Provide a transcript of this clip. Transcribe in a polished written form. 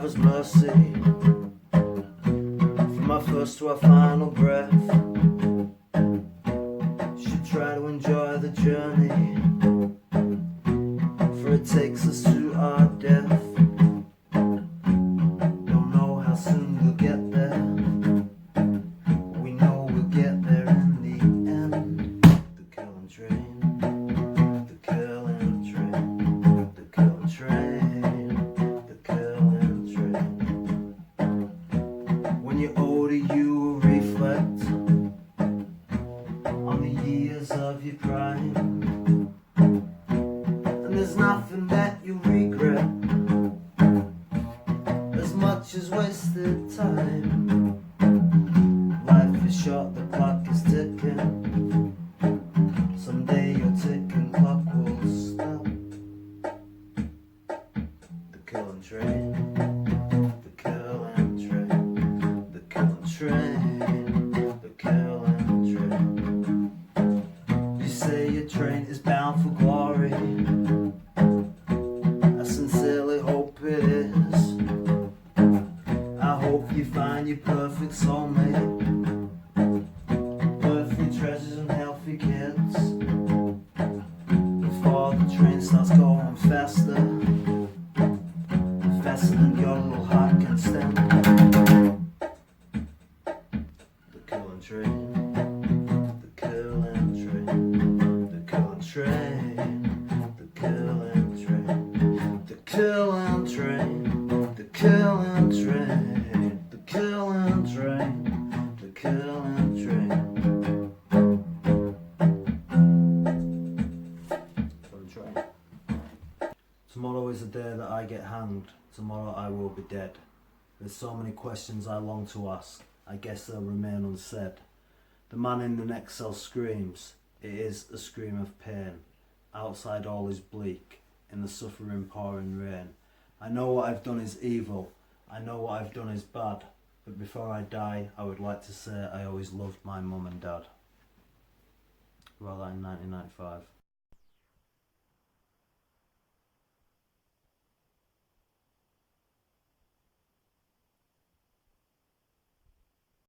Father's mercy, from our first to our final breath. Should try to enjoy the journey, for it takes us to our death. Don't know how soon we'll get there, we know we'll get there in the end. The killing train, the killing train, the killing train, the killing train. When you're older you will reflect on the years of your prime, and there's nothing that you regret as much as wasted time. Life is short, the clock is ticking, someday your ticking clock will stop. The killing train, the killing train, the killing train, the killing train. You say your train is bound for glory, I sincerely hope it is. I hope you find your perfect soulmate, earthly treasures and healthy kids, before the train starts going faster, faster than your little heart can stand. The killing train, the killing train, the killing train, the killing train, the killing train, the killing train, the killing train, the killing train. Killing train. Tomorrow is the day that I get hanged. Tomorrow I will be dead. There's so many questions I long to ask, I guess they'll remain unsaid. The man in the next cell screams, it is a scream of pain. Outside all is bleak, in the suffering pouring rain. I know what I've done is evil, I know what I've done is bad, but before I die I would like to say I always loved my mum and dad. Wrote that in 1995.